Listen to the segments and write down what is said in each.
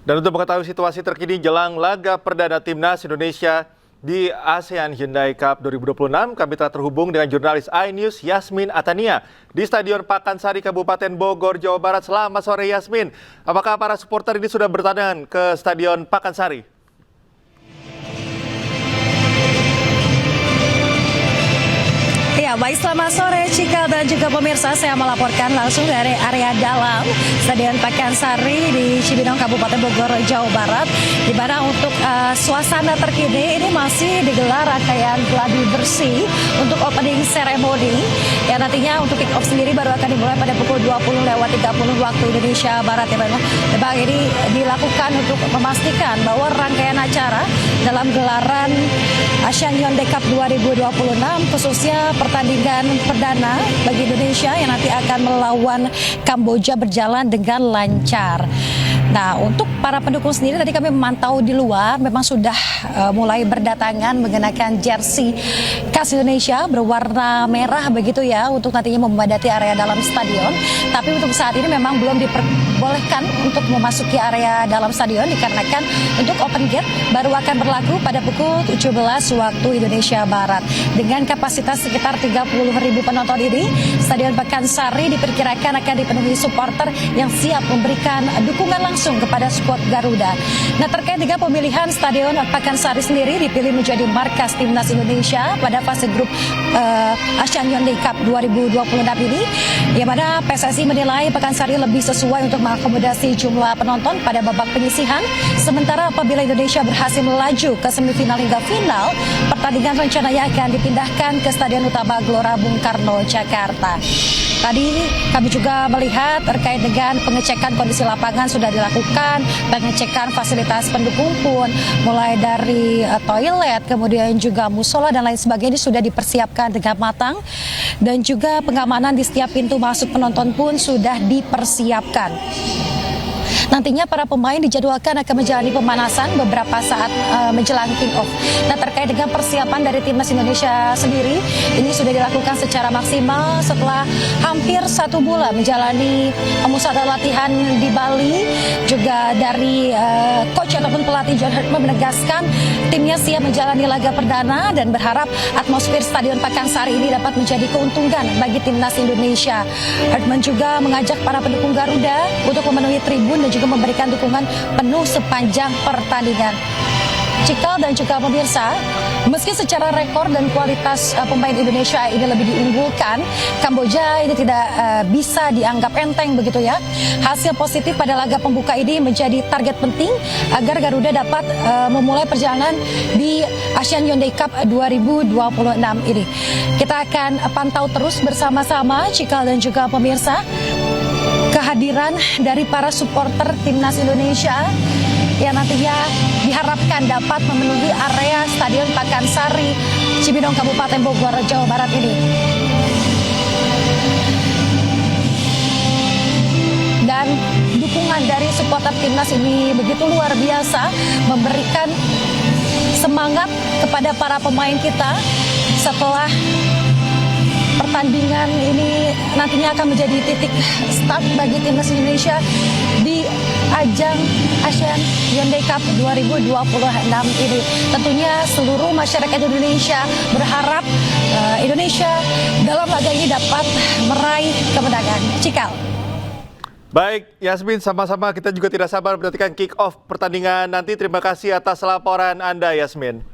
Dan untuk mengetahui situasi terkini jelang laga perdana Timnas Indonesia di ASEAN Hyundai Cup 2026, kami telah terhubung dengan jurnalis iNews Yasmin Atania di Stadion Pakansari, Kabupaten Bogor, Jawa Barat. Selamat sore Yasmin. Apakah para supporter ini sudah berdatangan ke Stadion Pakansari? Ya, baik, selamat sore Cika dan juga pemirsa. Saya melaporkan langsung dari area dalam Stadion Pakansari di Cibinong, Kabupaten Bogor, Jawa Barat, di mana untuk suasana terkini ini masih digelar rangkaian gladi bersih untuk opening ceremony. Ya, nantinya untuk kick off sendiri baru akan dimulai pada pukul 20.30 waktu Indonesia Barat. Ya, memang ini dilakukan untuk memastikan bahwa rangkaian acara dalam gelaran ASEAN Hyundai Cup 2026 khususnya pertandingan perdana bagi Indonesia yang nanti akan melawan Kamboja berjalan dengan lancar. Nah, untuk para pendukung sendiri tadi kami memantau di luar memang sudah mulai berdatangan mengenakan jersey khas Indonesia berwarna merah begitu ya, untuk nantinya memadati area dalam stadion. Tapi untuk saat ini memang belum diperbolehkan untuk memasuki area dalam stadion dikarenakan untuk open gate baru akan berlaku pada pukul 17 waktu Indonesia Barat. Dengan kapasitas sekitar 30.000 penonton ini, Stadion Pakansari diperkirakan akan dipenuhi supporter yang siap memberikan dukungan langsung kepada skuad Garuda. Nah, terkait dengan pemilihan Stadion Pakansari sendiri dipilih menjadi markas Timnas Indonesia pada fase grup ASEAN Hyundai Cup 2026 ini, yang mana PSSI menilai Pakansari lebih sesuai untuk mengakomodasi jumlah penonton pada babak penyisihan. Sementara apabila Indonesia berhasil melaju ke semifinal hingga final, pertandingan rencananya akan dipindahkan ke Stadion Utama Gelora Bung Karno, Jakarta. Tadi kami juga melihat terkait dengan pengecekan kondisi lapangan sudah dilakukan, pengecekan fasilitas pendukung pun mulai dari toilet, kemudian juga musola dan lain sebagainya sudah dipersiapkan dengan matang, dan juga pengamanan di setiap pintu masuk penonton pun sudah dipersiapkan. Nantinya para pemain dijadwalkan akan menjalani pemanasan beberapa saat menjelang kick-off. Nah, terkait dengan persiapan dari Timnas Indonesia sendiri, ini sudah dilakukan secara maksimal setelah hampir 1 bulan menjalani pemusatan latihan di Bali. Juga dari coach ataupun pelatih John Herdman menegaskan timnya siap menjalani laga perdana dan berharap atmosfer Stadion Pakansari ini dapat menjadi keuntungan bagi Timnas Indonesia. Herdman juga mengajak para pendukung Garuda untuk memenuhi tribun dan juga memberikan dukungan penuh sepanjang pertandingan. Cikal dan juga pemirsa, meski secara rekor dan kualitas pemain Indonesia ini lebih diunggulkan, Kamboja ini tidak bisa dianggap enteng begitu ya. Hasil positif pada laga pembuka ini menjadi target penting agar Garuda dapat memulai perjalanan di ASEAN Hyundai Cup 2026 ini. Kita akan pantau terus bersama-sama Cikal dan juga pemirsa kehadiran dari para supporter Timnas Indonesia yang nantinya diharapkan dapat memenuhi area Stadion Pakansari, Cibinong, Kabupaten Bogor, Jawa Barat ini. Dan dukungan dari supporter Timnas ini begitu luar biasa, memberikan semangat kepada para pemain kita setelah pertandingan ini nantinya akan menjadi titik start bagi Timnas Indonesia di ajang ASEAN Hyundai Cup 2026 ini. Tentunya seluruh masyarakat Indonesia berharap Indonesia dalam laga ini dapat meraih kemenangan. Cikal. Baik, Yasmin, sama-sama kita juga tidak sabar menantikan kick-off pertandingan nanti. Terima kasih atas laporan Anda, Yasmin.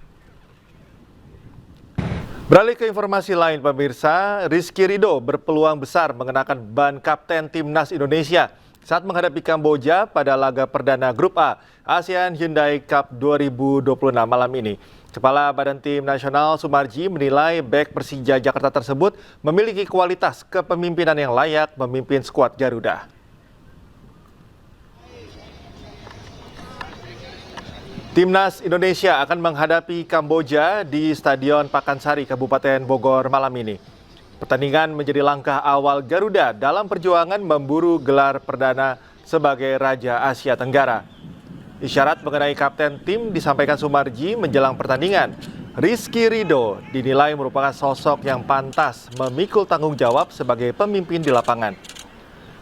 Beralih ke informasi lain, pemirsa, Rizky Ridho berpeluang besar mengenakan ban kapten Timnas Indonesia saat menghadapi Kamboja pada laga perdana Grup A ASEAN Hyundai Cup 2026 malam ini. Kepala Badan Tim Nasional Sumarji menilai bek Persija Jakarta tersebut memiliki kualitas kepemimpinan yang layak memimpin skuad Garuda. Timnas Indonesia akan menghadapi Kamboja di Stadion Pakansari, Kabupaten Bogor malam ini. Pertandingan menjadi langkah awal Garuda dalam perjuangan memburu gelar perdana sebagai Raja Asia Tenggara. Isyarat mengenai kapten tim disampaikan Sumarji menjelang pertandingan. Rizky Ridho dinilai merupakan sosok yang pantas memikul tanggung jawab sebagai pemimpin di lapangan.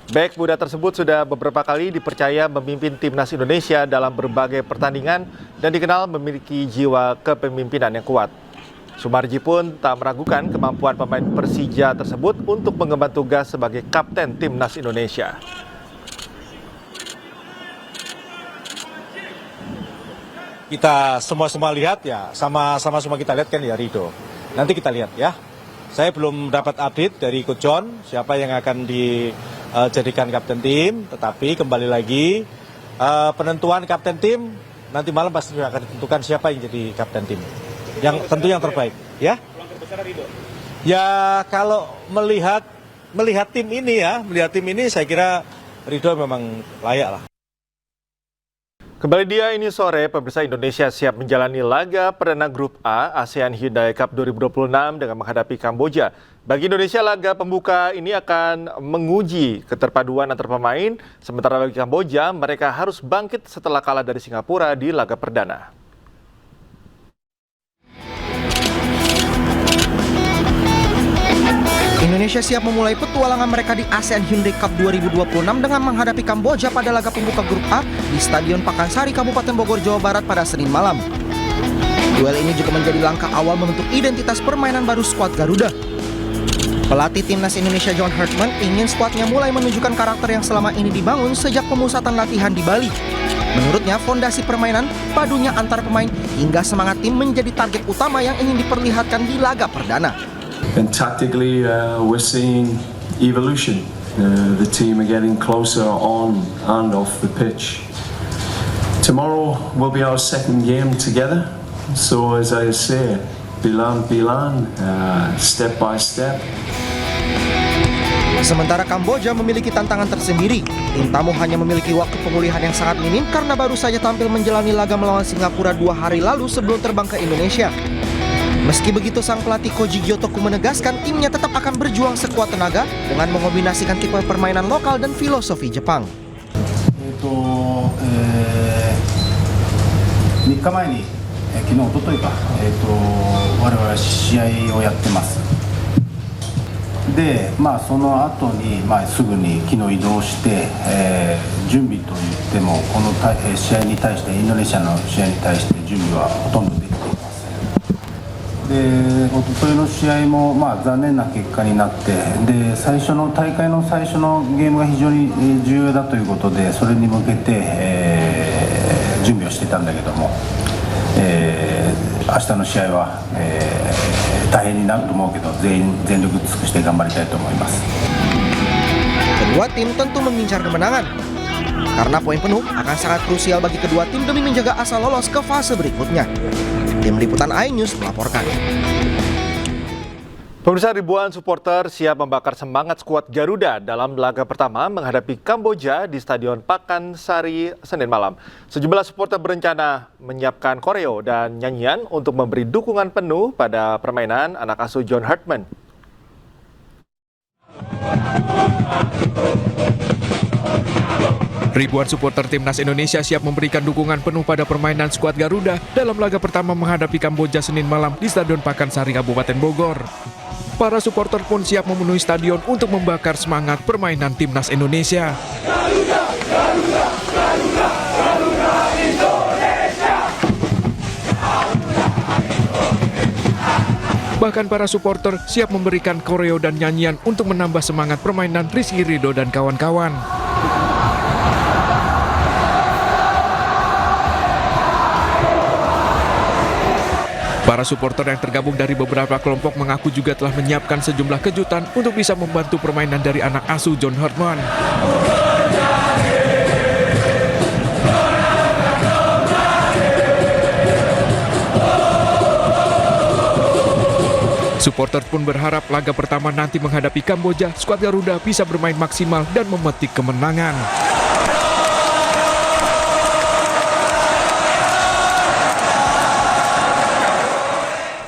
Bek muda tersebut sudah beberapa kali dipercaya memimpin timnas Indonesia dalam berbagai pertandingan dan dikenal memiliki jiwa kepemimpinan yang kuat. Sumarji pun tak meragukan kemampuan pemain Persija tersebut untuk mengemban tugas sebagai kapten timnas Indonesia. Kita semua lihat ya, sama-sama semua kita lihat kan ya Rido. Nanti kita lihat ya. Saya belum dapat update dari Coach John siapa yang akan dijadikan kapten tim, tetapi kembali lagi penentuan kapten tim nanti malam pasti akan ditentukan siapa yang jadi kapten tim. Yang tentu yang terbaik, ya. Ya kalau melihat tim ini saya kira Rido memang layak lah. Kembali dia ini sore, pemirsa, Indonesia siap menjalani laga perdana Grup A ASEAN Hyundai Cup 2026 dengan menghadapi Kamboja. Bagi Indonesia, laga pembuka ini akan menguji keterpaduan antar pemain, sementara bagi Kamboja, mereka harus bangkit setelah kalah dari Singapura di laga perdana. Indonesia siap memulai petualangan mereka di ASEAN Hyundai Cup 2026 dengan menghadapi Kamboja pada laga pembuka Grup A di Stadion Pakansari, Kabupaten Bogor, Jawa Barat pada Senin malam. Duel ini juga menjadi langkah awal membentuk identitas permainan baru skuad Garuda. Pelatih timnas Indonesia John Hartman ingin skuadnya mulai menunjukkan karakter yang selama ini dibangun sejak pemusatan latihan di Bali. Menurutnya, fondasi permainan, padunya antar pemain, hingga semangat tim menjadi target utama yang ingin diperlihatkan di laga perdana. And tactically, we're seeing evolution. The team are getting closer on and off the pitch. Tomorrow will be our second game together. So as I say, bilan, step by step. Sementara Kamboja memiliki tantangan tersendiri. Tim tamu hanya memiliki waktu pemulihan yang sangat minim karena baru saja tampil menjalani laga melawan Singapura 2 hari lalu sebelum terbang ke Indonesia. Meski begitu, sang pelatih Koji Gyotoku menegaskan timnya tetap akan berjuang sekuat tenaga dengan mengombinasikan tipe permainan lokal dan filosofi Jepang. 3日前に昨日、おとといか、我々は試合をやってます。で、その後に、すぐに昨日移動して、準備といってもこの試合に対してインドネシアの試合に対して準備はほとんどできています。で、おとといの試合も、残念な結果になって、で大会の最初のゲームが非常に重要だということで、それに向けて、準備をしていたんだけども、明日の試合は、大変になると思うけど、全力尽くして頑張りたいと思います。 Kedua tim tentu mengincar kemenangan karena poin penuh akan sangat krusial bagi kedua tim demi menjaga asa lolos ke fase berikutnya. Tim Liputan iNews melaporkan. Pemirsa, ribuan supporter siap membakar semangat skuad Garuda dalam laga pertama menghadapi Kamboja di Stadion Pakansari Senin malam. Sejumlah supporter berencana menyiapkan koreo dan nyanyian untuk memberi dukungan penuh pada permainan anak asuh John Hartman. Ribuan supporter timnas Indonesia siap memberikan dukungan penuh pada permainan skuad Garuda dalam laga pertama menghadapi Kamboja Senin malam di Stadion Pakansari, Kabupaten Bogor. Para supporter pun siap memenuhi stadion untuk membakar semangat permainan timnas Indonesia. Garuda, Garuda, Garuda, Garuda Indonesia. Bahkan para supporter siap memberikan koreo dan nyanyian untuk menambah semangat permainan Rizky Ridho dan kawan-kawan. Para supporter yang tergabung dari beberapa kelompok mengaku juga telah menyiapkan sejumlah kejutan untuk bisa membantu permainan dari anak asuh John Hartman. Supporter pun berharap laga pertama nanti menghadapi Kamboja, skuad Garuda bisa bermain maksimal dan memetik kemenangan.